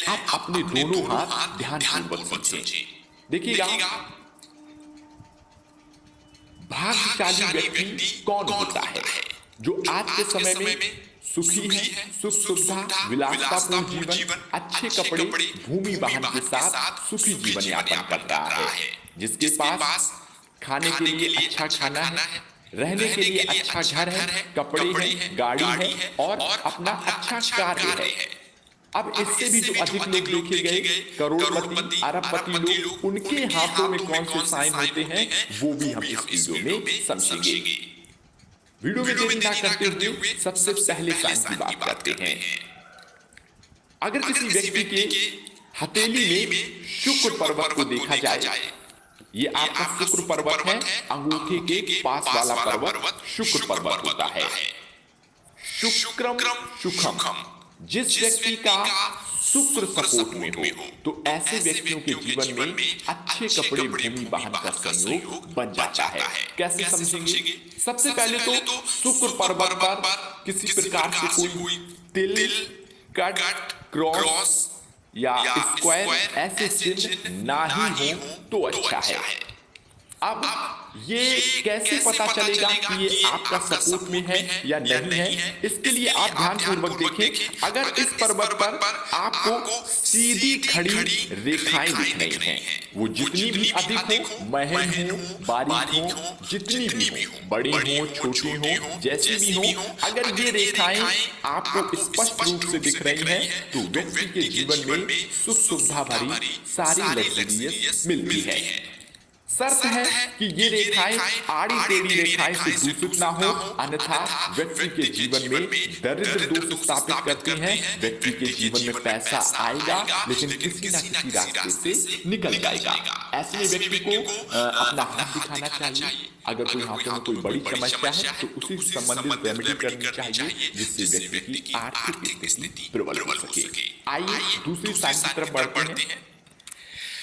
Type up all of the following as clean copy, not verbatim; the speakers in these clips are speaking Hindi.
आप अपने दोनों हाथ ध्यानपूर्वक समझें। देखिएगा, भाग्यशाली व्यक्ति कौन होता है? जो आज के समय में सुखी है, सुख सुविधा, विलासतापूर्ण जीवन, अच्छे कपड़े, भूमि वाहन के साथ सुखी जीवन यापन कर रहा है, जिसके पास खाने के लिए अच्छा खाना है, रहने के लिए अच्छा घर है, कपड़े हैं, गाड़ी है और अपना अच्छा कार्य है। अब इससे भी जो अधिक लोग देखे गए, करोड़पति, अरबपति लोग, उनके हाथों में कौन से साइन होते हैं वो भी हम इस वीडियो में समझेंगे। वीडियो में देरी ना करते हुए सबसे पहले साइन की बात करते हैं। अगर किसी व्यक्ति के हथेली में शुक्र पर्वत को देखा जाए, ये आपका शुक्र पर्वत है, अंगूठे के पास वाला पर्वत शुक्र पर्वत होता है। शुक्रम सुखम, जिस व्यक्ति का शुक्र सपोर्ट में हो तो ऐसे व्यक्तियों के जीवन में अच्छे कपड़े, भूमि वाहन का संयोग बन जाता है। कैसे समझेंगे? सबसे पहले तो शुक्र पर्वत पर किसी प्रकार से कोई तिल, कट, क्रॉस या स्क्वायर ऐसे चिन्ह ना ही हो तो अच्छा है। अब ये कैसे पता चलेगा कि ये आपका सपोर्ट में है या नहीं है? इसके लिए आप ध्यानपूर्वक देखें। अगर इस पर्वत पर आपको सीधी खड़ी रेखाएं दिख रही हैं, वो जितनी भी अधिक हो, महीन हो, बारीक हो, जितनी भी हो, बड़ी हो, छोटी हो, जैसी भी हो, अगर ये रेखाएं आपको स्पष्ट रूप से दिख रही हैं तो व्यक्ति के जीवन में सुख सुविधा भरी सारी लग्जरियस मिलती है। शर्त है कि ये रेखाएं आड़ी टेढ़ी रेखाएं से दूषित ना हो, अन्यथा व्यक्ति के जीवन में दरिद्र दोष स्थापित करती हैं। व्यक्ति के जीवन में पैसा आएगा लेकिन किसी ना किसी रास्ते से निकल जाएगा। ऐसे में व्यक्ति को अपना हाथ दिखाना चाहिए। अगर कोई हाथों में कोई बड़ी समस्या है तो उसी से संबंधित रेमेडी करनी चाहिए, जिससे व्यक्ति की आर्थिक स्थिति प्रबल हो सके। आइए दूसरी साइन की तरफ बढ़ते हैं।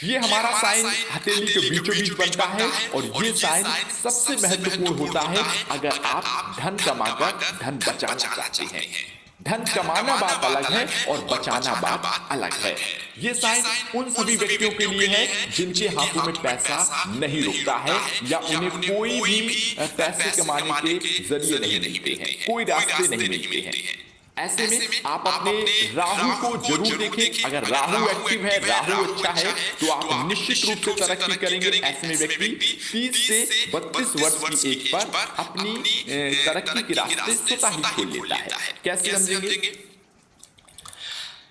ये हमारा साइन हथेली के बीचों बीच बनता है और ये साइन सबसे महत्वपूर्ण होता है अगर आप धन कमाकर धन बचाना चाहते हैं। धन कमाना बात अलग है और बचाना बात अलग है। ये साइन उन सभी व्यक्तियों के लिए है जिनके हाथों में पैसा नहीं रुकता है या उन्हें कोई भी पैसे कमाने के जरिए नहीं मिलते हैं, कोई रास्ते नहीं मिलते हैं। ऐसे में आप अपने राहु को जरूर देखें। अगर राहु एक्टिव है, राहु अच्छा है तो आप निश्चित रूप से तरक्की करेंगे। ऐसे में व्यक्ति 30 से 32 वर्ष की एज पर अपनी तरक्की के रास्ते स्वतः ही खोल लेता है। कैसे समझेंगे?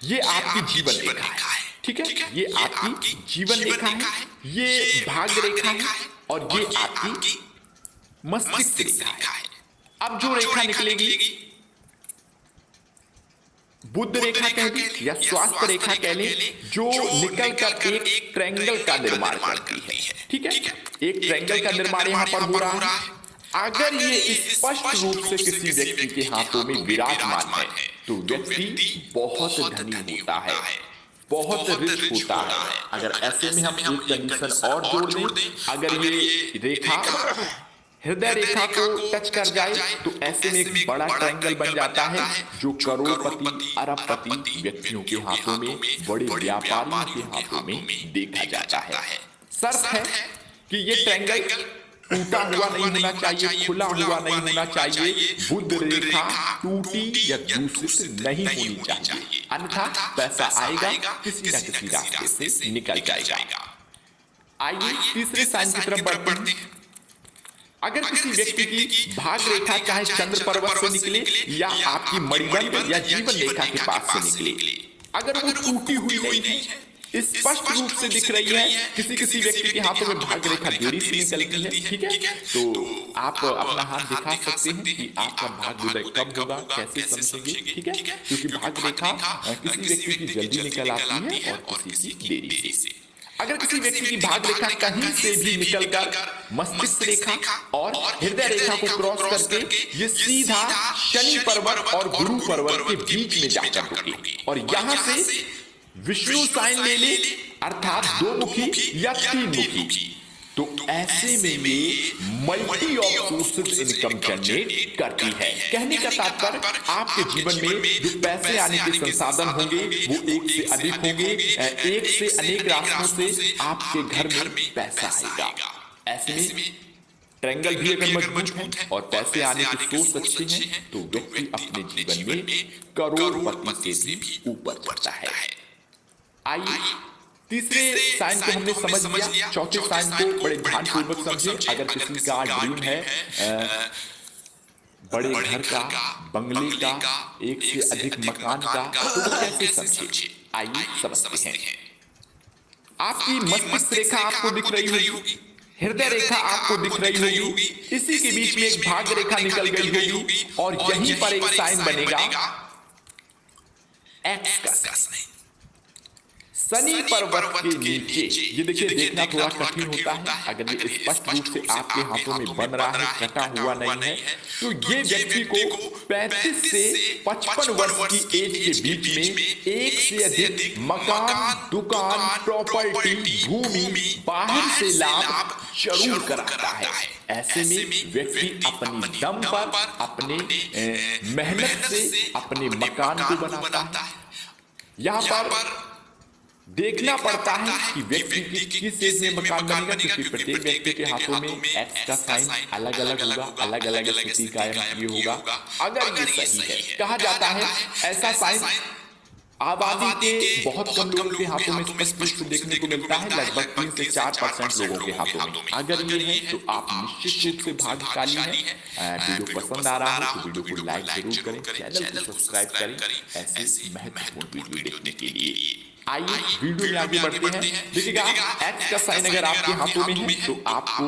ये आपकी जीवन रेखा है, ठीक है? ये आपकी जीवन रेखा है, ये भाग्य रेखा है और ये आपकी मस्तिष्क रेखा है। अब जो रेखा निकलेगी, बुद्ध रेखा कह दी या स्वास्थ्य रेखा कह लें, जो निकलकर एक ट्रायंगल का निर्माण करती है, ठीक है? एक ट्रायंगल का निर्माण यहाँ पर हो रहा है। अगर ये स्पष्ट रूप से किसी व्यक्ति के हाथों में विराजमान है तो व्यक्ति बहुत धनी होता है, बहुत रिच होता है। अगर ऐसे में हम एक कंडीशन और जोड़ दें, अगर ये रेखा हृदय रेखा को टच कर जाए तो ऐसे में एक बड़ा ट्रायंगल बन जाता है जो करोड़पति, अरबपति व्यक्तियों के हाथों में, बड़े व्यापारियों के हाथों में देखा जाता है। शर्त है कि ये ट्रायंगल टूटा हुआ नहीं होना चाहिए, खुला हुआ नहीं होना चाहिए, बुद्ध रेखा टूटी या दूषित नहीं होनी चाहिए, अन्यथा पैसा आएगा किसी न किसी रास्ते से निकल जाएगा। आइए तीसरे साइन की तरफ बढ़ते हैं। अगर किसी व्यक्ति की भाग रेखा चाहे चंद्र पर्वत से निकले या आपकी मणिबंध या जीवन रेखा के पास से निकले, अगर वो टूटी हुई नहीं है, स्पष्ट रूप से दिख रही है, किसी व्यक्ति के हाथों में भाग रेखा देरी से निकलती है, ठीक है? तो आप अपना हाथ दिखा सकते हैं कि आपका भाग उदय कब होगा, कैसे समझेंगे, ठीक है? क्योंकि भाग रेखा किसी व्यक्ति की जल्दी निकल आती है और किसी की देरी से। अगर किसी व्यक्ति की भाग रेखा कहीं से भी निकलकर मस्तिष्क रेखा और हृदय रेखा को क्रॉस करके ये सीधा शनि पर्वत और गुरु पर्वत के बीच में जाकर रुके और यहां से विष्णु साइन ले ले, अर्थात दो मुखी या तीन मुखी, तो ऐसे में ये multi of sources income generate करती है। कहने का तात्पर्य आपके जीवन में जो पैसे आने के संसाधन होंगे वो एक से अधिक होंगे, एक से अनेक रास्तों से आपके घर में पैसा आएगा। ऐसे में ट्रायंगल भी अगर मजबूत है और पैसे आने के सोर्स अच्छे हैं तो व्यक्ति अपने जीवन में करोड़पति से भी ऊपर बढ़ता है। आइए तीसरे साइन को हमने समझ लिया, चौथे साइन को बड़े ध्यानपूर्वक समझे। अगर किसी का ड्रीम है बड़े घर का, बंगले का, एक से अधिक मकान का, तो वो कैसे समझे? आइए समझते हैं। आपकी मस्तिष्क रेखा आपको दिख रही होगी, हृदय रेखा आपको दिख रही होगी, इसी के बीच में एक भाग्य रेखा निकल गई होगी और यहीं पर एक साइन बनेगा एक्स का साइन। शनि पर्वत के नीचे ये देखिए, देखना थोड़ा कठिन होता है। अगर ये स्पष्ट रूप से आपके हाथों में बन रहा है, कटा हुआ नहीं है, तो ये व्यक्ति को 35 से 55 वर्ष की एज के बीच में एक से अधिक मकान, दुकान, प्रॉपर्टी, भूमि, बाहर से लाभ जरूर कराता है। ऐसे में व्यक्ति अपनी दम पर, अपने मेहनत से अपने मकान को बनाता है। यहाँ पर देखना पड़ता है कि व्यक्ति की किस एज में मकान बनेगा, क्योंकि प्रत्येक व्यक्ति के हाथों में एक्स का साइन अलग अलग होगा, अलग अलग स्थिति कायम ये होगा। अगर ये सही है, कहा जाता है ऐसा साइन आबादी के बहुत कम लोगों के हाथों में स्पष्ट रूप से देखने को मिलता है, लगभग 3 से 4% लोगों के हाथों में। अगर ये है तो आप निश्चित रूप से भाग्यशाली हैं। वीडियो पसंद आ रहा है तो वीडियो को लाइक जरूर करें, चैनल को सब्सक्राइब करें ऐसे महत्वपूर्ण वीडियो देखने के लिए। आइए वीडियो में आगे बढ़ते हैं। देखिएगा, एक्स का साइन अगर आपके हाथों में है तो आपको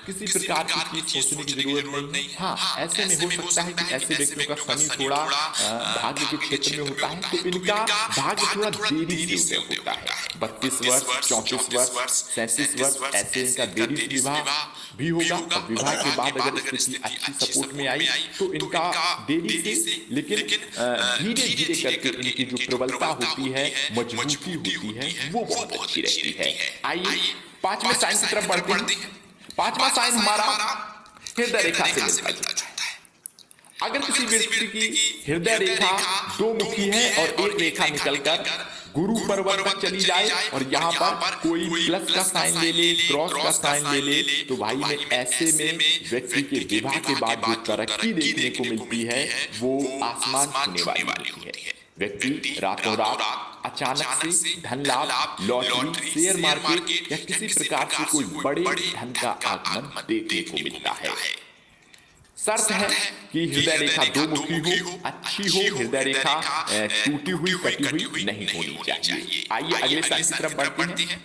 किसी प्रकार की चीज सोचने की जरूरत नहीं है। हाँ, ऐसे में हो सकता है कि ऐसे व्यक्तियों का शनि थोड़ा भाग्य के क्षेत्र में होता है, तो इनका भाग्य थोड़ा देरी से उदय होता है। 32 वर्ष, 34 वर्ष, 37 वर्ष, ऐसे इनका देरी से विवाह भी होगा। और विवाह के बाद अगर स्थिति अच्छी सपोर्ट में आई तो इनका देरी से, लेकिन धीरे धीरे करके इनकी जो प्रबलता होती है, मजबूती होती है, वो बहुत अच्छी रहती है। आइए पांचवें साइन की तरफ बढ़ते हैं। पांचवा साइन हमारा हृदय रेखा से मिलता जुलता है। अगर किसी व्यक्ति की हृदय रेखा दो मुखी है और एक रेखा निकलकर गुरु पर्वत तक चली जाए और यहाँ पर कोई प्लस का साइन ले ले, क्रॉस का साइन ले ले, तो भाई में ऐसे में व्यक्ति के विवाह के बाद जो तरक्की देखने को मिलती है वो आसमान छूने वाली होती है। व्यक्ति रातों रात अचानक से धन लाभ, लॉटरी, शेयर मार्केट या किसी प्रकार से कोई बड़े धन का आगमन देखने को मिलता है। शर्त है कि हृदय रेखा दो मुखी हो, अच्छी हो, हृदय रेखा टूटी हुई, कटी हुई नहीं होनी चाहिए। आइए अगले साइन की तरफ बढ़ते हैं।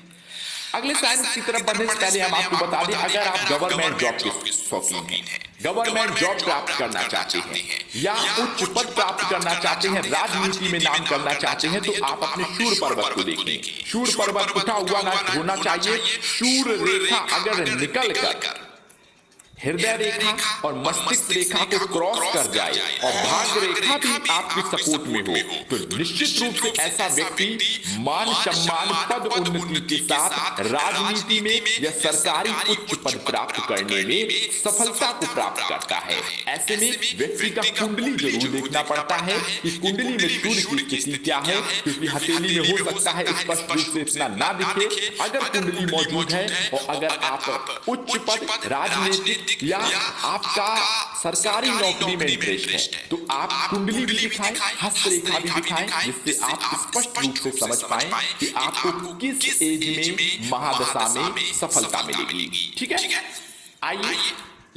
अगले साइन की तरफ बढ़ने से पहले हम आपको बता दें, अगर आप गवर्नमेंट जॉब के शौकीन हैं, गवर्नमेंट जॉब प्राप्त करना चाहते हैं या उच्च पद प्राप्त करना चाहते हैं, राजनीति में नाम करना चाहते हैं, तो आप अपने शूर पर्वत को देखें। शूर पर्वत उठा हुआ ना होना चाहिए। शूर रेखा अगर निकल कर हृदय रेखा और मस्तिष्क रेखा को क्रॉस कर जाए और भाग्य रेखा भी आपकी सपोर्ट में हो, तो निश्चित रूप से ऐसा व्यक्ति मान सम्मान, पद उन्नति के साथ राजनीति में या सरकारी उच्च पद प्राप्त करने में सफलता को प्राप्त करता है। ऐसे में व्यक्ति का कुंडली जरूर देखना पड़ता है कि कुंडली में सूर्य की स्थिति क्या है, क्योंकि हथेली में हो सकता है स्पष्ट रूप से इतना ना दिखे। अगर कुंडली मौजूद है और अगर आप उच्च पद, राजनीतिक या आपका सरकारी नौकरी में इंटरेस्ट है, तो आप कुंडली भी दिखाएं, हस्तरेखा भी दिखाएं, जिससे आप स्पष्ट रूप से समझ पाएं कि आपको किस एज में महादशा में सफलता मिलेगी। ठीक है, आइए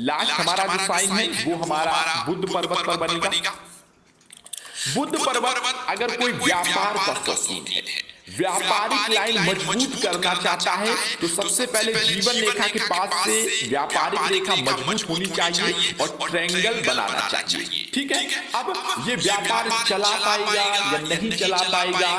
लास्ट हमारा जो साइन है वो हमारा बुध पर्वत पर बनेगा। बुध पर्वत अगर कोई व्यापार का शौकीन है, व्यापारिक लाइन मजबूत करना चाहता है, तो सबसे पहले जीवन रेखा के पास से व्यापारिक रेखा मजबूत होनी चाहिए और ट्रायंगल बनाना चाहिए। ठीक है, अब ये व्यापार चला पाएगा या नहीं चला पाएगा,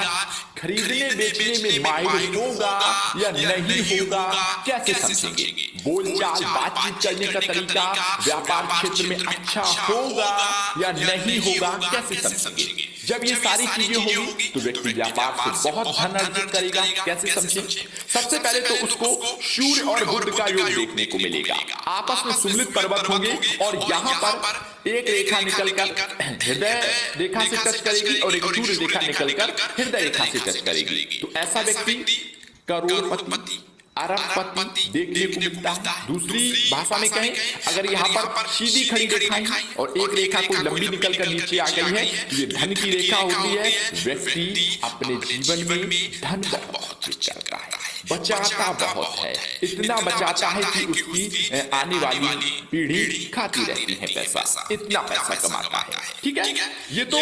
खरीदने बेचने में माहिर होगा या नहीं होगा, कैसे समझेंगे? बोलचाल, बातचीत करने का तरीका व्यापार क्षेत्र में अच्छा होगा या नहीं होगा, कैसे समझेंगे? जब ये सारी चीजें होंगी तो व्यक्ति व्यापार से बहुत धन अर्जित करेगा। कैसे समझे? सबसे पहले तो उसको सूर्य और बुध का योग देखने को मिलेगा। आपस में सुमिलित पर्वत होंगे और यहाँ पर एक रेखा निकलकर हृदय रेखा से टच करेगी और एक सूर्य रेखा निकलकर हृदय रेखा से टच करेगी। तो ऐसा व्यक्ति करोड़पति, अरबपति देखने को मिलता है। दूसरी भाषा में कहें, अगर यहाँ पर सीधी खड़ी रेखाएं और एक रेखा कोई लंबी निकलकर नीचे आ गई है तो ये धन की रेखा होती है। व्यक्ति अपने जीवन में धन बहुत करता है, बचाता बहुत है, इतना बचाता है कि उसकी आने वाली पीढ़ी खाती रहती है पैसा, इतना पैसा कमाता है। ठीक है, ये तो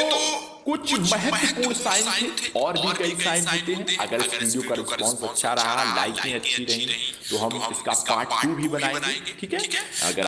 कुछ महत्वपूर्ण साइन थे, और भी कई साइन होते हैं। अगर इस वीडियो का रिस्पॉन्स अच्छा रहा, लाइकें अच्छी रही, तो हम इसका पार्ट 2 भी बनाएंगे। ठीक है, अगर